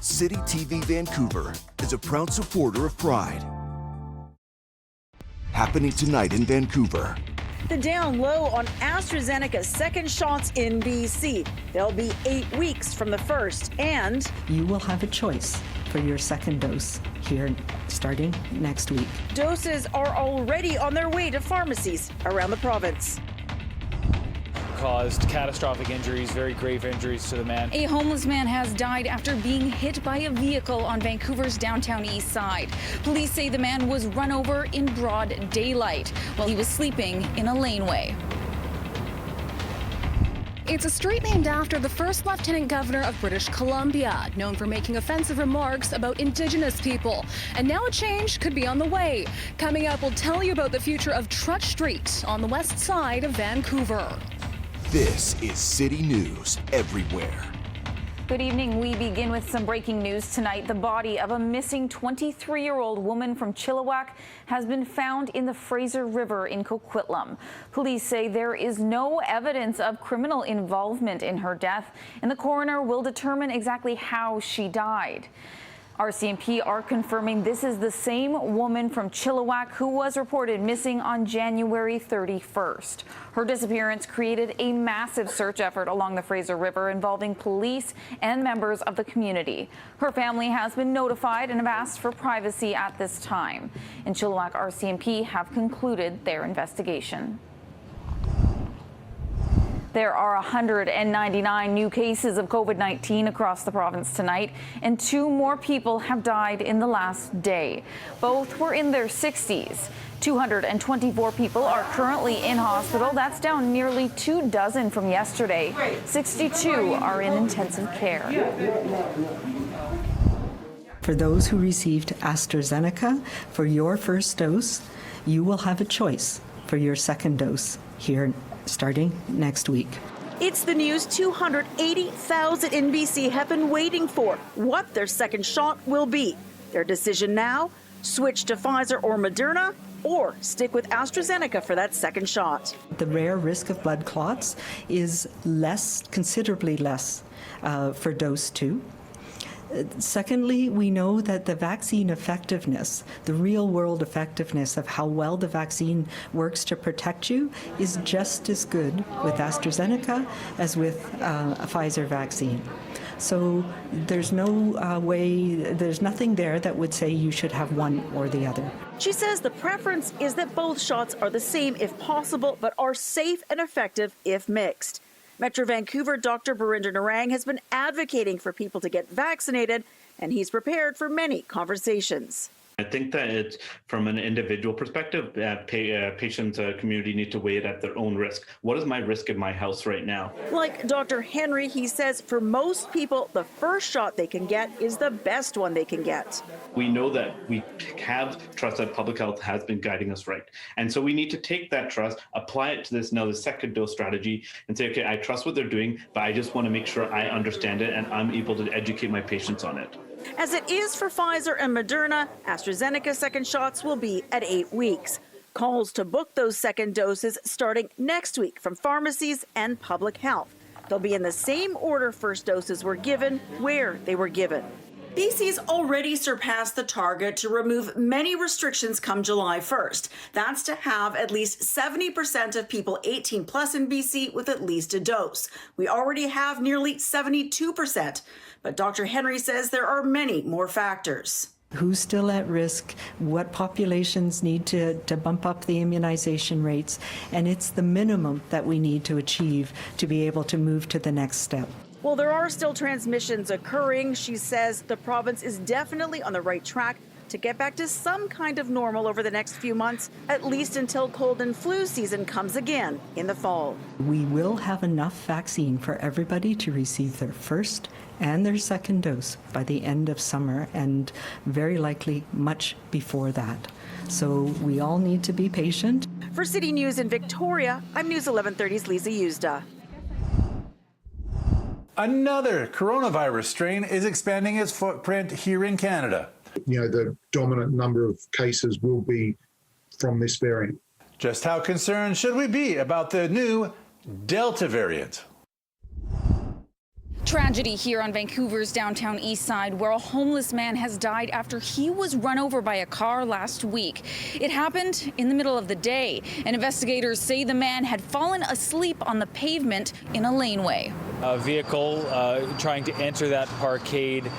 City TV Vancouver is a proud supporter of Pride. Happening tonight in Vancouver. The down low on AstraZeneca's second shots in BC. They'll be 8 weeks from the first, and you will have a choice for your second dose here starting next week. Doses are already on their way to pharmacies around the province. Caused catastrophic injuries, very grave injuries to the man. A homeless man has died after being hit by a vehicle on Vancouver's downtown east side. Police say the man was run over in broad daylight while he was sleeping in a laneway. It's a street named after the first Lieutenant Governor of British Columbia, known for making offensive remarks about Indigenous people. And now a change could be on the way. Coming up, we'll tell you about the future of Trutch Street on the west side of Vancouver. This is City News Everywhere. Good evening. We begin with some breaking news tonight. The body of a missing 23-year-old woman from Chilliwack has been found in the Fraser River in Coquitlam. Police say there is no evidence of criminal involvement in her death, and the coroner will determine exactly how she died. RCMP are confirming this is the same woman from Chilliwack who was reported missing on January 31st. Her disappearance created a massive search effort along the Fraser River involving police and members of the community. Her family has been notified and have asked for privacy at this time. In Chilliwack, RCMP have concluded their investigation. There are 199 new cases of COVID-19 across the province tonight, and 2 more people have died in the last day. Both were in their 60s. 224 people are currently in hospital. That's down nearly 24 from yesterday. 62 are in intensive care. For those who received AstraZeneca for your first dose, you will have a choice for your second dose here starting next week. It's the news 280,000 in BC have been waiting for, what their second shot will be. Their decision now, switch to Pfizer or Moderna, or stick with AstraZeneca for that second shot. The rare risk of blood clots is less, considerably less for dose 2. Secondly, we know that the vaccine effectiveness, the real-world effectiveness of how well the vaccine works to protect you is just as good with AstraZeneca as with a Pfizer vaccine. So there's no there's nothing there that would say you should have one or the other. She says the preference is that both shots are the same if possible, but are safe and effective if mixed. Metro Vancouver Dr. Barinder Narang has been advocating for people to get vaccinated, and he's prepared for many conversations. I think that it's from an individual perspective, patients, community need to weigh it at their own risk. What is my risk in my house right now? Like Dr. Henry, he says for most people, the first shot they can get is the best one they can get. We know that we have trust that public health has been guiding us right. And so we need to take that trust, apply it to the second dose strategy and say, okay, I trust what they're doing, but I just want to make sure I understand it and I'm able to educate my patients on it. As it is for Pfizer and Moderna, AstraZeneca second shots will be at 8 weeks. Calls to book those second doses starting next week from pharmacies and public health. They'll be in the same order first doses were given, where they were given. BC's already surpassed the target to remove many restrictions come July 1st. That's to have at least 70% of people 18 plus in BC with at least a dose. We already have nearly 72%. But Dr. Henry says there are many more factors. Who's still at risk, what populations need to bump up the immunization rates, and it's the minimum that we need to achieve to be able to move to the next step. Well, there are still transmissions occurring. She says the province is definitely on the right track to get back to some kind of normal over the next few months, at least until cold and flu season comes again in the fall. We will have enough vaccine for everybody to receive their first and their second dose by the end of summer, and very likely much before that. So we all need to be patient. For City News in Victoria, I'm News 1130's Lisa Yuzda. Another coronavirus strain is expanding its footprint here in Canada. The dominant number of cases will be from this variant. Just how concerned should we be about the new Delta variant? Tragedy here on Vancouver's downtown east side, where a homeless man has died after he was run over by a car last week. It happened in the middle of the day, and investigators say the man had fallen asleep on the pavement in a laneway. A vehicle trying to enter that parkade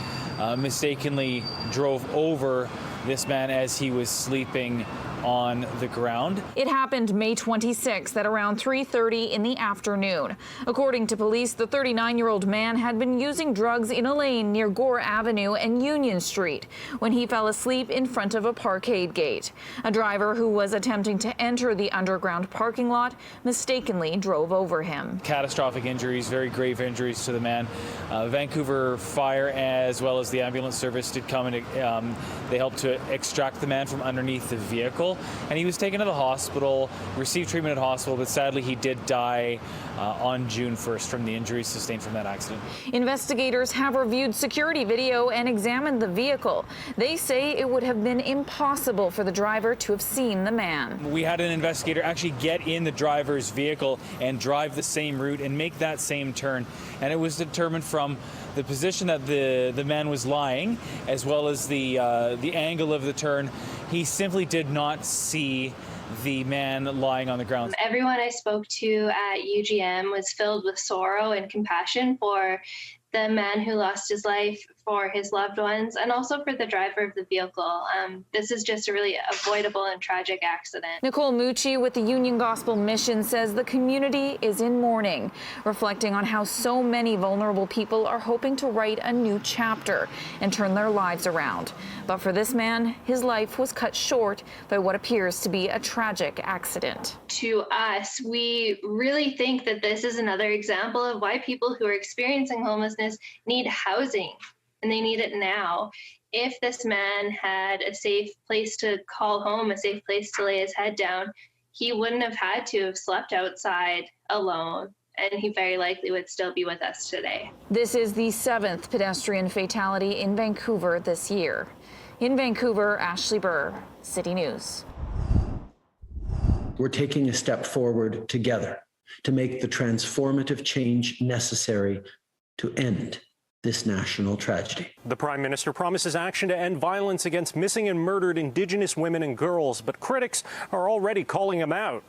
mistakenly drove over this man as he was sleeping on the ground. It happened May 26th at around 3:30 in the afternoon. According to police, the 39-year-old man had been using drugs in a lane near Gore Avenue and Union Street when he fell asleep in front of a parkade gate. A driver who was attempting to enter the underground parking lot mistakenly drove over him. Catastrophic injuries, very grave injuries to the man. Vancouver Fire as well as the ambulance service did come and they helped to extract the man from underneath the vehicle. And he was taken to the hospital, received treatment at hospital, but sadly he did die on June 1st from the injuries sustained from that accident. Investigators have reviewed security video and examined the vehicle. They say it would have been impossible for the driver to have seen the man. We had an investigator actually get in the driver's vehicle and drive the same route and make that same turn. And it was determined from the position that the man was lying, as well as the angle of the turn, he simply did not see the man lying on the ground. Everyone I spoke to at UGM was filled with sorrow and compassion for the man who lost his life, for his loved ones, and also for the driver of the vehicle. This is just a really avoidable and tragic accident. Nicole Mucci with the Union Gospel Mission says the community is in mourning, reflecting on how so many vulnerable people are hoping to write a new chapter and turn their lives around. But for this man, his life was cut short by what appears to be a tragic accident. To us, we really think that this is another example of why people who are experiencing homelessness need housing, and they need it now. If this man had a safe place to call home, a safe place to lay his head down, he wouldn't have had to have slept outside alone, and he very likely would still be with us today. This is the 7th pedestrian fatality in Vancouver this year. In Vancouver, Ashley Burr, City News. We're taking a step forward together to make the transformative change necessary to end this national tragedy. The Prime Minister promises action to end violence against missing and murdered Indigenous women and girls, but critics are already calling him out.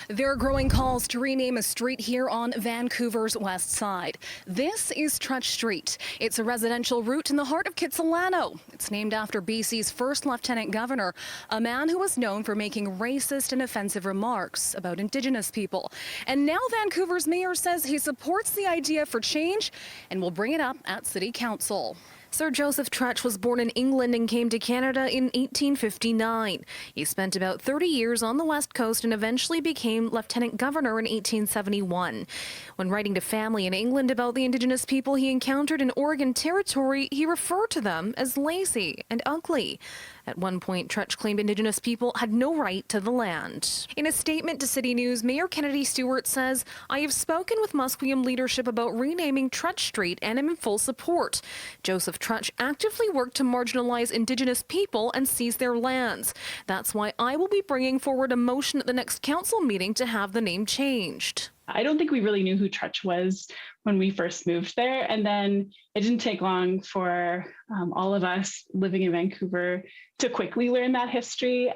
There are growing calls to rename a street here on Vancouver's west side. This is Trutch Street. It's a residential route in the heart of Kitsilano. It's named after BC's first Lieutenant Governor, a man who was known for making racist and offensive remarks about Indigenous people. And now Vancouver's mayor says he supports the idea for change and will bring it up at City Council. Sir Joseph Trutch was born in England and came to Canada in 1859. He spent about 30 years on the West Coast and eventually became Lieutenant Governor in 1871. When writing to family in England about the Indigenous people he encountered in Oregon Territory, he referred to them as lazy and ugly. At one point, Trutch claimed Indigenous people had no right to the land. In a statement to City News, Mayor Kennedy Stewart says, "I have spoken with Musqueam leadership about renaming Trutch Street and am in full support. Joseph Trutch actively worked to marginalize Indigenous people and seize their lands. That's why I will be bringing forward a motion at the next council meeting to have the name changed." I don't think we really knew who Trutch was when we first moved there. And then it didn't take long for all of us living in Vancouver to quickly learn that history.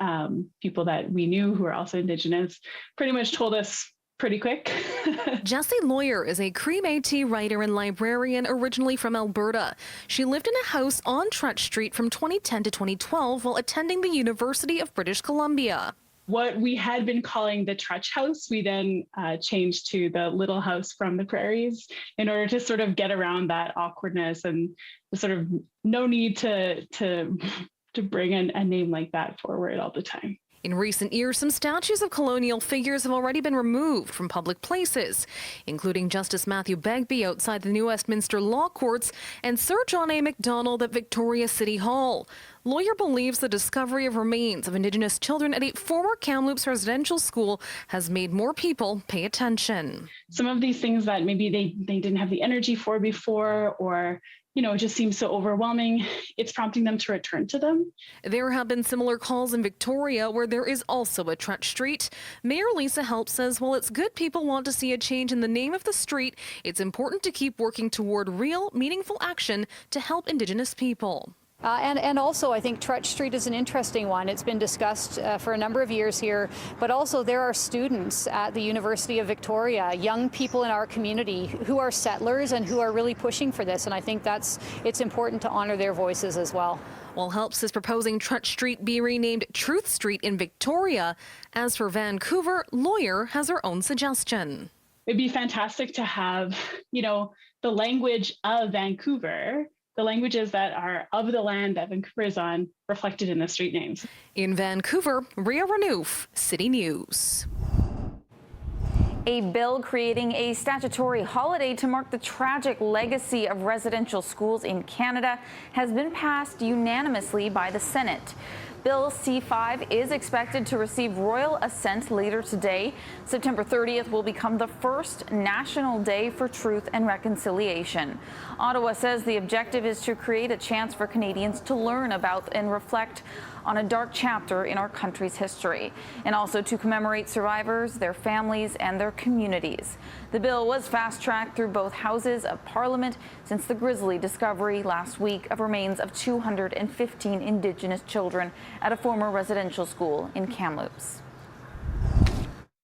People that we knew who are also Indigenous pretty much told us pretty quick. Jessie Lawyer is a Cree Métis writer and librarian originally from Alberta. She lived in a house on Trutch Street from 2010 to 2012 while attending the University of British Columbia. What we had been calling the Trutch House, we then changed to the Little House from the Prairies in order to sort of get around that awkwardness and the sort of no need to bring a name like that forward all the time. In recent years, some statues of colonial figures have already been removed from public places, including Justice Matthew Begbie outside the New Westminster Law Courts and Sir John A. Macdonald at Victoria City Hall. Lawyer believes the discovery of remains of Indigenous children at a former Kamloops residential school has made more people pay attention. Some of these things that maybe they didn't have the energy for before, or it just seems so overwhelming, it's prompting them to return to them. There have been similar calls in Victoria, where there is also a Trutch Street. Mayor Lisa Help says while it's good people want to see a change in the name of the street, it's important to keep working toward real, meaningful action to help Indigenous people. And also, I think Trutch Street is an interesting one. It's been discussed for a number of years here, but also there are students at the University of Victoria, young people in our community who are settlers and who are really pushing for this. And I think it's important to honor their voices as well. While Helps is proposing Trutch Street be renamed Truth Street in Victoria. As for Vancouver, Lawyer has her own suggestion. It'd be fantastic to have, the language of Vancouver, the languages that are of the land that Vancouver is on, reflected in the street names. In Vancouver, Ria Renouf, City News. A bill creating a statutory holiday to mark the tragic legacy of residential schools in Canada has been passed unanimously by the Senate. Bill C-5 is expected to receive royal assent later today. September 30th will become the first National Day for Truth and Reconciliation. Ottawa says the objective is to create a chance for Canadians to learn about and reflect on a dark chapter in our country's history, and also to commemorate survivors, their families, and their communities. The bill was fast-tracked through both houses of Parliament since the grisly discovery last week of remains of 215 Indigenous children at a former residential school in Kamloops.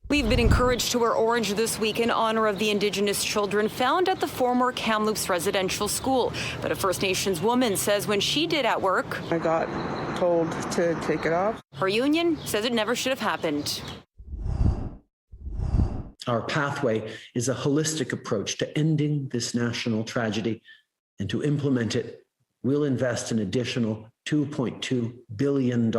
We've been encouraged to wear orange this week in honor of the Indigenous children found at the former Kamloops residential school. But a First Nations woman says when she did at work, I got told to take it off. Her union says it never should have happened. Our pathway is a holistic approach to ending this national tragedy, and to implement it, we'll invest an additional $2.2 billion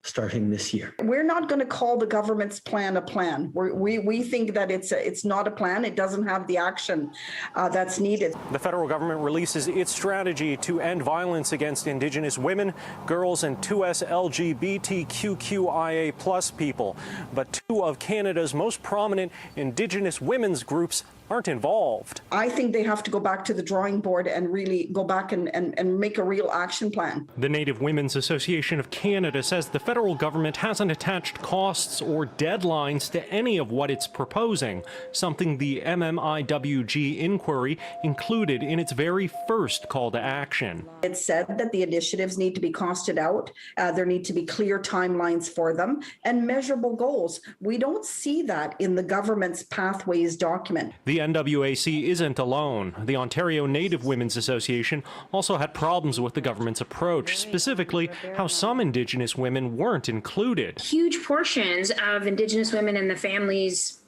starting this year. We're not going to call the government's plan a plan. We think that it's not a plan. It doesn't have the action that's needed. The federal government releases its strategy to end violence against Indigenous women, girls, and 2S LGBTQIA+ people. But two of Canada's most prominent Indigenous women's groups aren't involved. I think they have to go back to the drawing board and really go back and make a real action plan. The Native Women's Association of Canada says the federal government hasn't attached costs or deadlines to any of what it's proposing, something the MMIWG inquiry included in its very first call to action. It said that the initiatives need to be costed out. There need to be clear timelines for them and measurable goals. We don't see that in the government's pathways document. The NWAC isn't alone. The Ontario Native Women's Association also had problems with the government's approach, specifically how some Indigenous women weren't included. Huge portions of Indigenous women and the families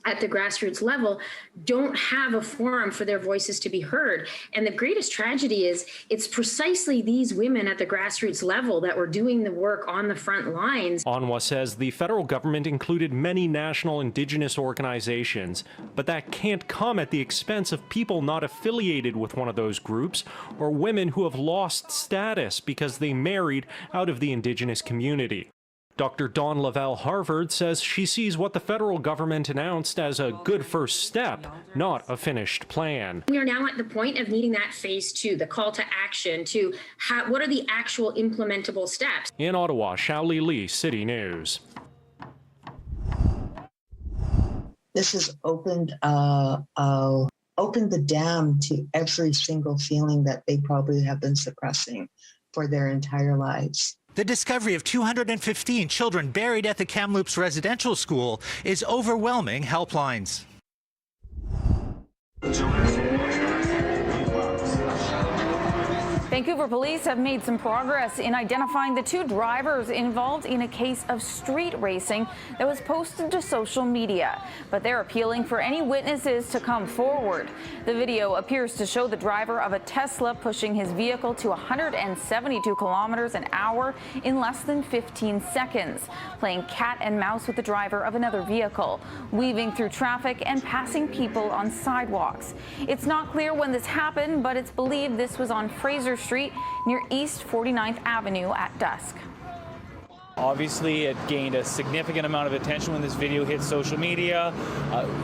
at the grassroots level don't have a forum for their voices to be heard. And the greatest tragedy is it's precisely these women at the grassroots level that were doing the work on the front lines. Onwa says the federal government included many national Indigenous organizations, but that can't come at the expense of people not affiliated with one of those groups or women who have lost status because they married out of the Indigenous community. Dr. Dawn Lavelle-Harvard says she sees what the federal government announced as a good first step, not a finished plan. We are now at the point of needing that phase 2, the call to action to what are the actual implementable steps. In Ottawa, Shaoli Lee, City News. This has opened the dam to every single feeling that they probably have been suppressing for their entire lives. The discovery of 215 children buried at the Kamloops residential school is overwhelming Helplines. Vancouver police have made some progress in identifying the two drivers involved in a case of street racing that was posted to social media. But they're appealing for any witnesses to come forward. The video appears to show the driver of a Tesla pushing his vehicle to 172 kilometers an hour in less than 15 seconds, playing cat and mouse with the driver of another vehicle, weaving through traffic and passing people on sidewalks. It's not clear when this happened, but it's believed this was on Fraser Street near East 49th Avenue at dusk. Obviously, it gained a significant amount of attention when this video hit social media.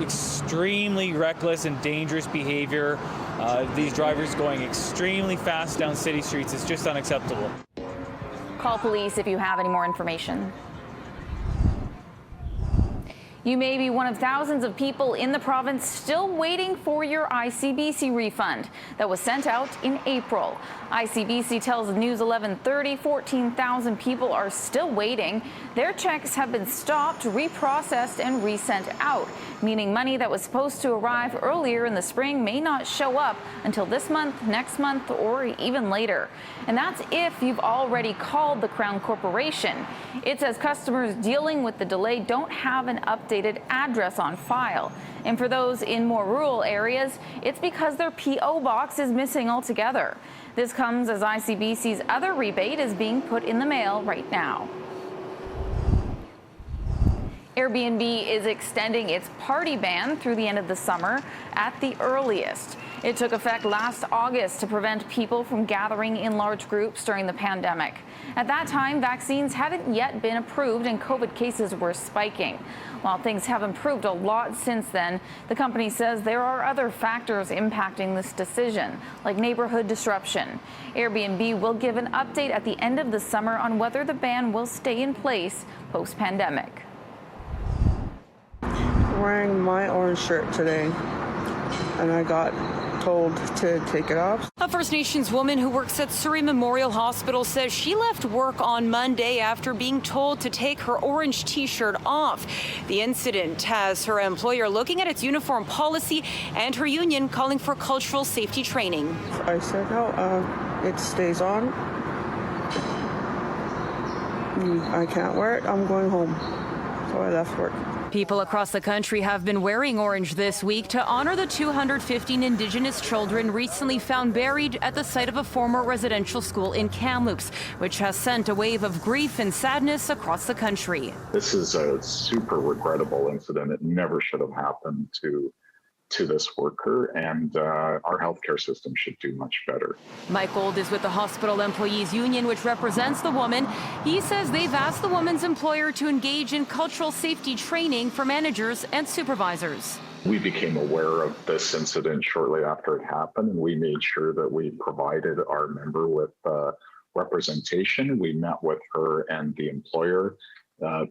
Extremely reckless and dangerous behavior. These drivers going extremely fast down city streets is just unacceptable. Call police if you have any more information. You may be one of thousands of people in the province still waiting for your ICBC refund that was sent out in April. ICBC tells News 1130 14,000 people are still waiting. Their checks have been stopped, reprocessed, and resent out, meaning money that was supposed to arrive earlier in the spring may not show up until this month, next month, or even later. And that's if you've already called the Crown Corporation. It says customers dealing with the delay don't have an updated address on file. And for those in more rural areas, it's because their P.O. box is missing altogether. This comes as ICBC's other rebate is being put in the mail right now. Airbnb is extending its party ban through the end of the summer at the earliest. It took effect last August to prevent people from gathering in large groups during the pandemic. At that time, vaccines hadn't yet been approved and COVID cases were spiking. While things have improved a lot since then, the company says there are other factors impacting this decision, like neighborhood disruption. Airbnb will give an update at the end of the summer on whether the ban will stay in place post-pandemic. Wearing my orange shirt today, and I got told to take it off. A First Nations woman who works at Surrey Memorial Hospital says she left work on Monday after being told to take her orange T-shirt off. The incident has her employer looking at its uniform policy and her union calling for cultural safety training. I said, no, it stays on. I can't wear it. I'm going home. So I left work. People across the country have been wearing orange this week to honor the 215 Indigenous children recently found buried at the site of a former residential school in Kamloops, which has sent a wave of grief and sadness across the country. This is a super regrettable incident. It never should have happened to this worker, and our healthcare system should do much better. Mike Gold is with the Hospital Employees Union, which represents the woman. He says they've asked the woman's employer to engage in cultural safety training for managers and supervisors. We became aware of this incident shortly after it happened, and we made sure that we provided our member with representation. We met with her and the employer,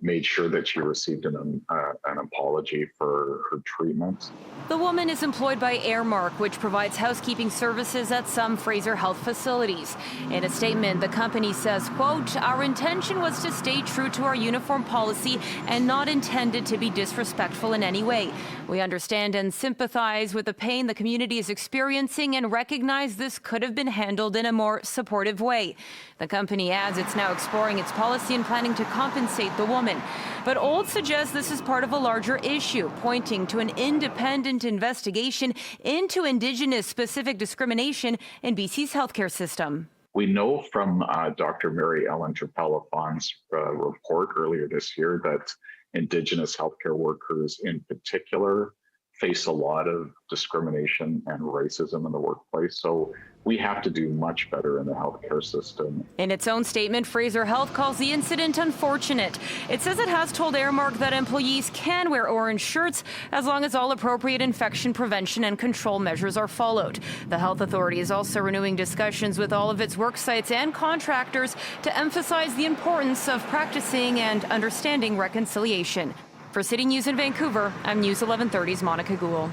made sure that she received an apology for her treatment. The woman is employed by Airmark, which provides housekeeping services at some Fraser Health facilities. In a statement, the company says, quote, "Our intention was to stay true to our uniform policy and not intended to be disrespectful in any way. We understand and sympathize with the pain the community is experiencing and recognize this could have been handled in a more supportive way." The company adds it's now exploring its policy and planning to compensate the woman. But Old suggests this is part of a larger issue, pointing to an independent investigation into Indigenous-specific discrimination in BC's healthcare system. We know from Dr. Mary Ellen Trapelafon's report earlier this year that Indigenous healthcare workers in particular face a lot of discrimination and racism in the workplace. So we have to do much better in the healthcare system. In its own statement, Fraser Health calls the incident unfortunate. It says it has told Airmark that employees can wear orange shirts as long as all appropriate infection prevention and control measures are followed. The health authority is also renewing discussions with all of its work sites and contractors to emphasize the importance of practicing and understanding reconciliation. For CityNews in Vancouver, I'm News 1130's Monica Gould.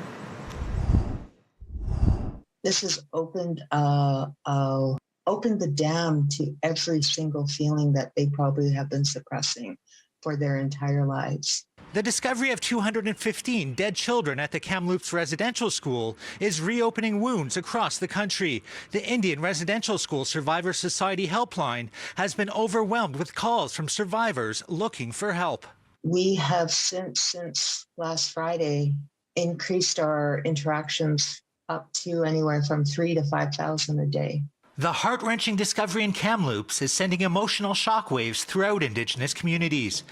This has opened the dam to every single feeling that they probably have been suppressing for their entire lives. The discovery of 215 dead children at the Kamloops residential school is reopening wounds across the country. The Indian Residential School Survivor Society Helpline has been overwhelmed with calls from survivors looking for help. We have since last Friday increased our interactions up to anywhere from 3,000 to 5,000 a day. The heart-wrenching discovery in Kamloops is sending emotional shockwaves throughout Indigenous communities.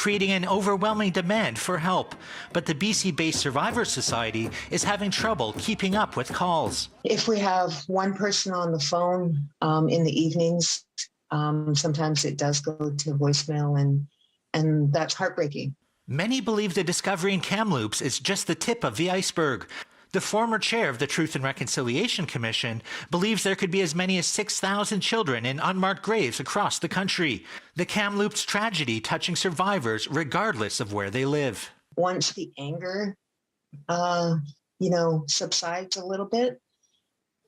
creating an overwhelming demand for help. But the BC-based Survivors Society is having trouble keeping up with calls. If we have one person on the phone in the evenings, sometimes it does go to voicemail, and that's heartbreaking. Many believe the discovery in Kamloops is just the tip of the iceberg. The former chair of the Truth and Reconciliation Commission believes there could be as many as 6,000 children in unmarked graves across the country. The Kamloops tragedy touching survivors regardless of where they live. Once the anger, subsides a little bit,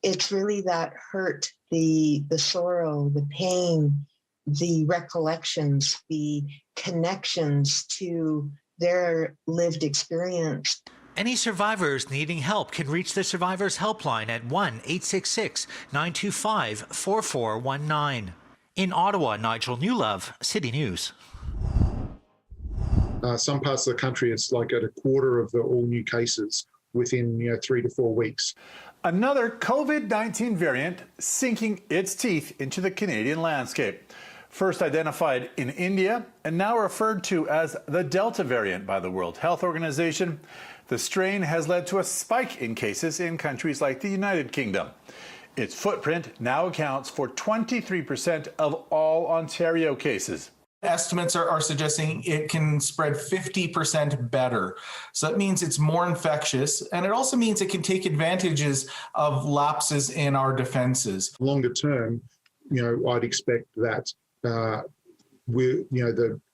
it's really that hurt, the sorrow, the pain, the recollections, the connections to their lived experience. Any survivors needing help can reach the Survivors Helpline at 1-866-925-4419. In Ottawa, Nigel Newlove, City News. Some parts of the country, it's like at a quarter of the all new cases within 3 to 4 weeks. Another COVID-19 variant sinking its teeth into the Canadian landscape. First identified in India and now referred to as the Delta variant by the World Health Organization, the strain has led to a spike in cases in countries like the United Kingdom. Its footprint now accounts for 23% of all Ontario cases. Estimates are suggesting it can spread 50% better. So that means it's more infectious, and it also means it can take advantages of lapses in our defenses. Longer term, I'd expect that the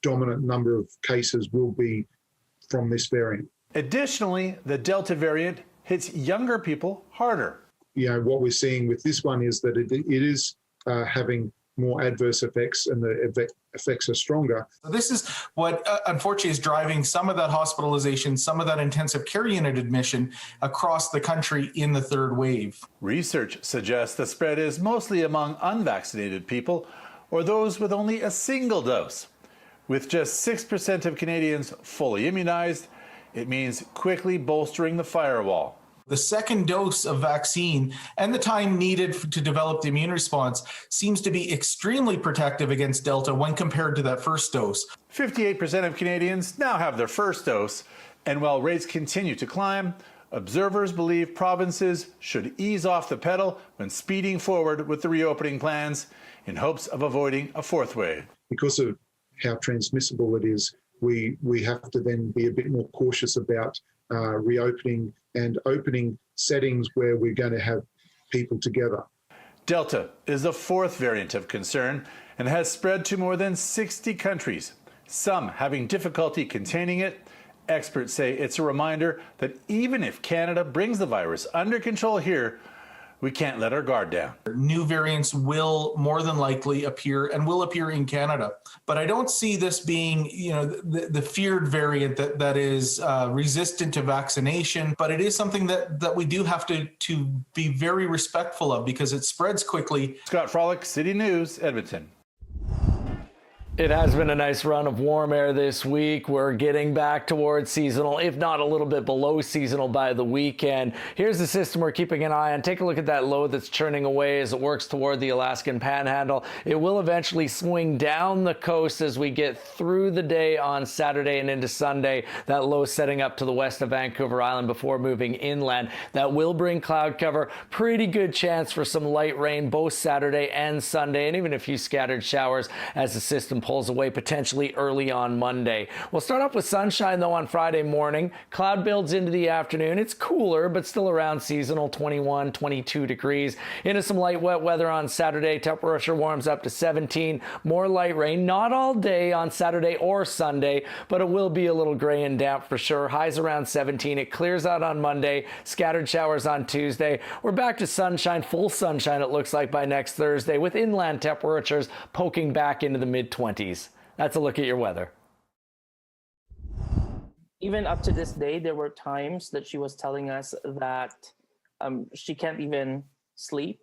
dominant number of cases will be from this variant. Additionally, the Delta variant hits younger people harder. What we're seeing with this one is that it is having more adverse effects, and the effects are stronger. So this is what unfortunately is driving some of that hospitalization, some of that intensive care unit admission across the country in the third wave. Research suggests the spread is mostly among unvaccinated people or those with only a single dose. With just 6% of Canadians fully immunized, it means quickly bolstering the firewall. The second dose of vaccine and the time needed to develop the immune response seems to be extremely protective against Delta when compared to that first dose. 58% of Canadians now have their first dose, and while rates continue to climb, observers believe provinces should ease off the pedal when speeding forward with the reopening plans in hopes of avoiding a fourth wave. Because of how transmissible it is, we have to then be a bit more cautious about reopening and opening settings where we're going to have people together. Delta is the fourth variant of concern and has spread to more than 60 countries, some having difficulty containing it. Experts say it's a reminder that even if Canada brings the virus under control here, we can't let our guard down. New variants will more than likely appear and will appear in Canada. But I don't see this being, the feared variant that is resistant to vaccination. But it is something that we do have to be very respectful of because it spreads quickly. Scott Frolick, City News, Edmonton. It has been a nice run of warm air this week. We're getting back towards seasonal, if not a little bit below seasonal by the weekend. Here's the system we're keeping an eye on. Take a look at that low that's churning away as it works toward the Alaskan Panhandle. It will eventually swing down the coast as we get through the day on Saturday and into Sunday. That low setting up to the west of Vancouver Island before moving inland. That will bring cloud cover. Pretty good chance for some light rain both Saturday and Sunday, and even a few scattered showers as the system pulls away potentially early on Monday. We'll start off with sunshine though on Friday morning. Cloud builds into the afternoon. It's cooler but still around seasonal 21, 22 degrees. Into some light wet weather on Saturday. Temperature warms up to 17. More light rain. Not all day on Saturday or Sunday, but it will be a little gray and damp for sure. Highs around 17. It clears out on Monday. Scattered showers on Tuesday. We're back to sunshine, full sunshine it looks like by next Thursday, with inland temperatures poking back into the mid-20s. That's a look at your weather. Even up to this day, there were times that she was telling us that she can't even sleep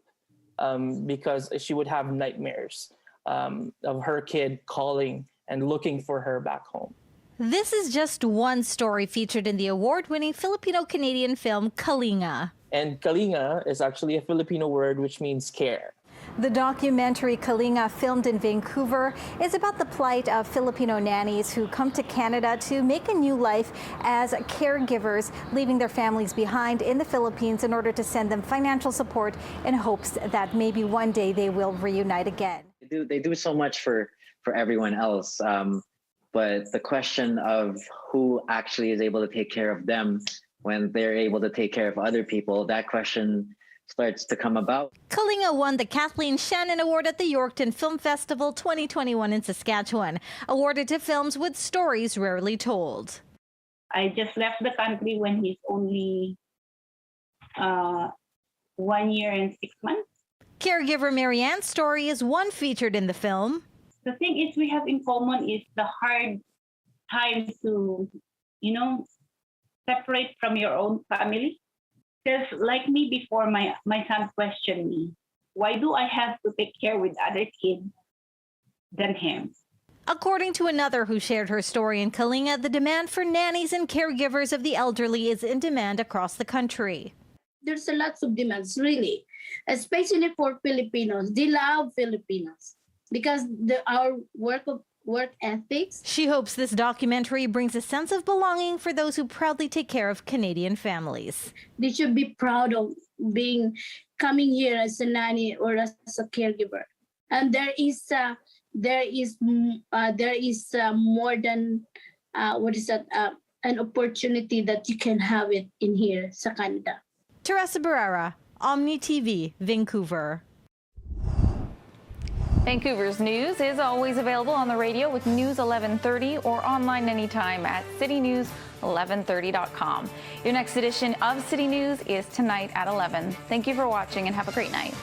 because she would have nightmares of her kid calling and looking for her back home. This is just one story featured in the award-winning Filipino-Canadian film Kalinga. And Kalinga is actually a Filipino word which means care. The documentary Kalinga, filmed in Vancouver, is about the plight of Filipino nannies who come to Canada to make a new life as caregivers, leaving their families behind in the Philippines in order to send them financial support in hopes that maybe one day they will reunite again. They do so much for everyone else, but the question of who actually is able to take care of them when they're able to take care of other people, that question starts to come about. Kalinga won the Kathleen Shannon Award at the Yorkton Film Festival 2021 in Saskatchewan, awarded to films with stories rarely told. I just left the country when he's only 1 year and 6 months. Caregiver Marianne's story is one featured in the film. The thing is we have in common is the hard time to, separate from your own family. Because like me before, my son questioned me, why do I have to take care with other kids than him? According to another who shared her story in Kalinga, the demand for nannies and caregivers of the elderly is in demand across the country. There's a lot of demands, really, especially for Filipinos. They love Filipinos because our work ethics. She hopes this documentary brings a sense of belonging for those who proudly take care of Canadian families. They should be proud of coming here as a nanny or as a caregiver. And there is more than an opportunity that you can have it in here, sa Canada. Teresa Barrera, Omni TV, Vancouver. Vancouver's news is always available on the radio with News 1130 or online anytime at citynews1130.com. Your next edition of City News is tonight at 11. Thank you for watching and have a great night.